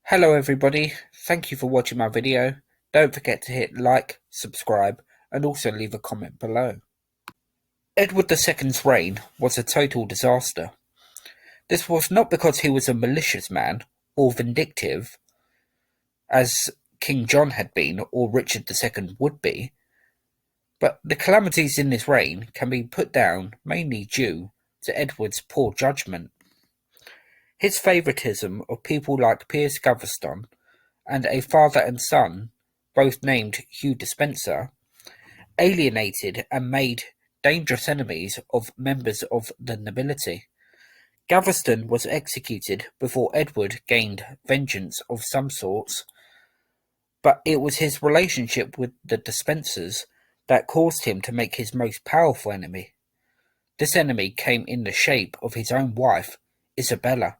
Hello everybody, thank you for watching my video. Don't forget to hit like, subscribe and also leave a comment below. Edward II's reign was a total disaster. This was not because he was a malicious man or vindictive, as King John had been or Richard II would be, but the calamities in this reign can be put down mainly due to Edward's poor judgment. His favouritism of people like Piers Gaveston and a father and son, both named Hugh Despenser, alienated and made dangerous enemies of members of the nobility. Gaveston was executed before Edward gained vengeance of some sorts, but it was his relationship with the Despensers that caused him to make his most powerful enemy. This enemy came in the shape of his own wife, Isabella,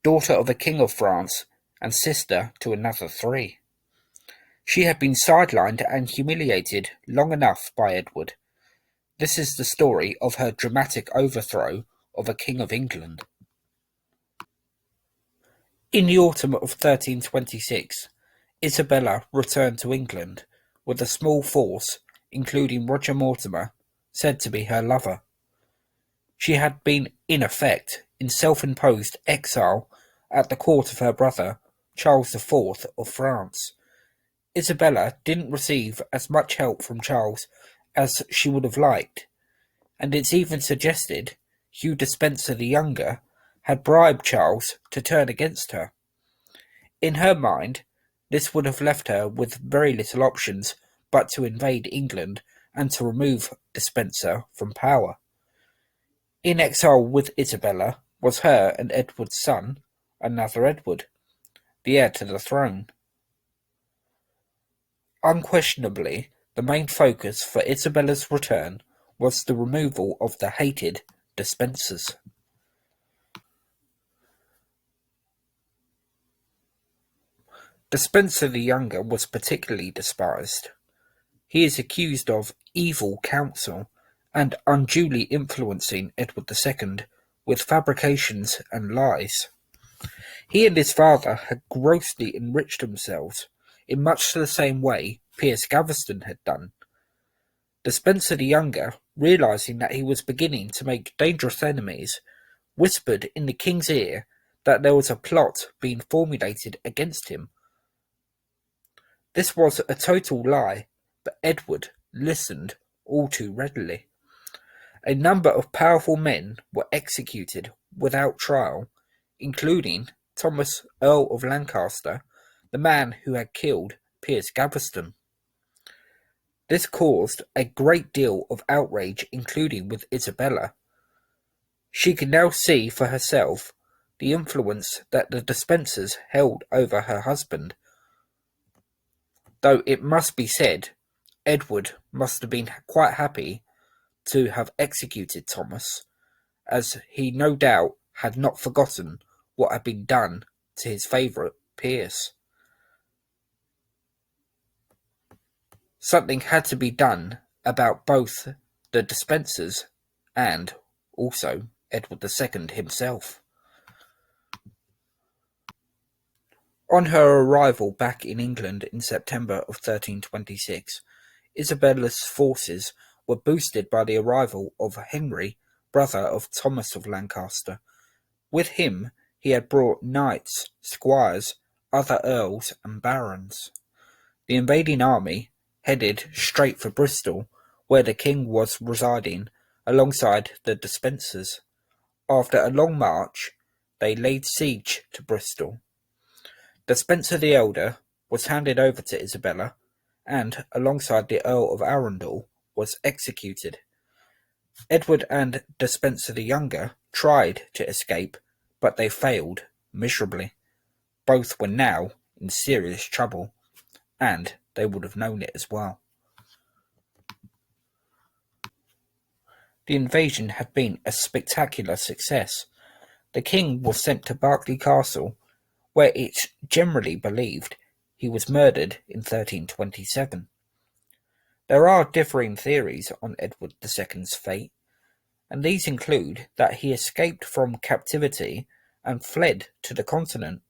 daughter of a king of France and sister to another three. She had been sidelined and humiliated long enough by Edward. This is the story of her dramatic overthrow of a king of England. In the autumn of 1326, Isabella returned to England with a small force, including Roger Mortimer, said to be her lover. She had been, in effect, in self-imposed exile at the court of her brother, Charles IV of France. Isabella didn't receive as much help from Charles as she would have liked, and it's even suggested Hugh Despenser the Younger had bribed Charles to turn against her. In her mind, this would have left her with very little options but to invade England and to remove Despenser from power. In exile with Isabella was her and Edward's son, another Edward, the heir to the throne. Unquestionably, the main focus for Isabella's return was the removal of the hated Despensers. Despenser the Younger was particularly despised. He is accused of evil counsel and unduly influencing Edward II with fabrications and lies. He and his father had grossly enriched themselves in much the same way Piers Gaveston had done. Despenser the Younger, realizing that he was beginning to make dangerous enemies, whispered in the king's ear that there was a plot being formulated against him. This was a total lie, but Edward listened all too readily. A number of powerful men were executed without trial, including Thomas, Earl of Lancaster, the man who had killed Piers Gaveston. This caused a great deal of outrage, including with Isabella. She could now see for herself the influence that the Despensers held over her husband. Though it must be said, Edward must have been quite happy to have executed Thomas, as he no doubt had not forgotten what had been done to his favourite Piers. Something had to be done about both the Despensers and also Edward II himself. On her arrival back in England in September of 1326, Isabella's forces were boosted by the arrival of Henry, brother of Thomas of Lancaster. With him he had brought knights, squires, other earls and barons. The invading army headed straight for Bristol, where the king was residing alongside the Despensers. After a long march, they laid siege to Bristol. Despenser the Elder was handed over to Isabella, and, alongside the Earl of Arundel, was executed. Edward and Despenser the Younger tried to escape, but they failed miserably. Both were now in serious trouble, and they would have known it as well. The invasion had been a spectacular success. The king was sent to Berkeley Castle, where it's generally believed he was murdered in 1327. There are differing theories on Edward II's fate, and these include that he escaped from captivity and fled to the continent.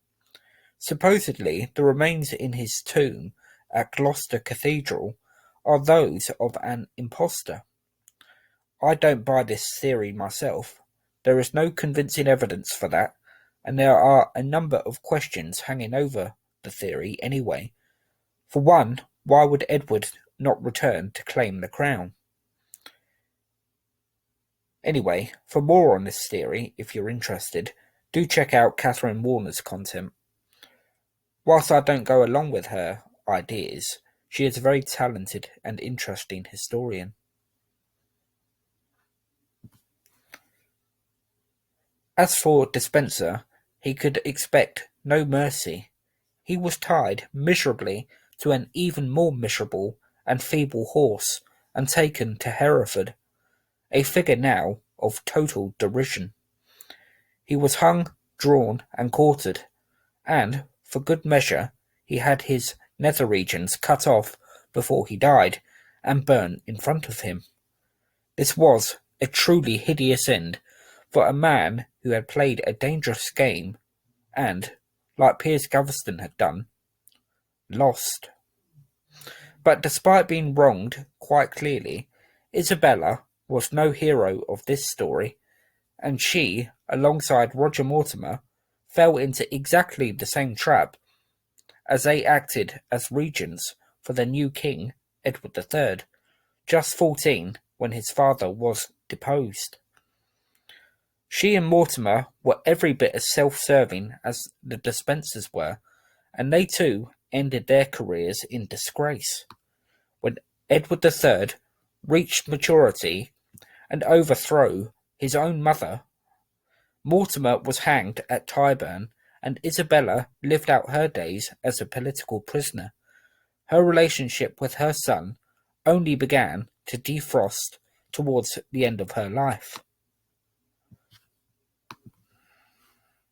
Supposedly, the remains in his tomb at Gloucester Cathedral are those of an impostor. I don't buy this theory myself. There is no convincing evidence for that, and there are a number of questions hanging over the theory anyway. For one, why would Edward not return to claim the crown? Anyway, for more on this theory, if you're interested, do check out Catherine Warner's content. Whilst I don't go along with her ideas, she is a very talented and interesting historian. As for Despenser, he could expect no mercy. He was tied miserably to an even more miserable and feeble horse and taken to Hereford, a figure now of total derision. He was hung, drawn, and quartered, and, for good measure, he had his nether regions cut off before he died, and burnt in front of him. This was a truly hideous end for a man who had played a dangerous game and, like Piers Gaveston had done, lost. But despite being wronged quite clearly, Isabella was no hero of this story, and she, alongside Roger Mortimer, fell into exactly the same trap, as they acted as regents for the new king, Edward III, just 14 when his father was deposed. She and Mortimer were every bit as self-serving as the Despensers were, and they too ended their careers in disgrace. When Edward III reached maturity and overthrew his own mother, Mortimer was hanged at Tyburn, and Isabella lived out her days as a political prisoner. Her relationship with her son only began to defrost towards the end of her life.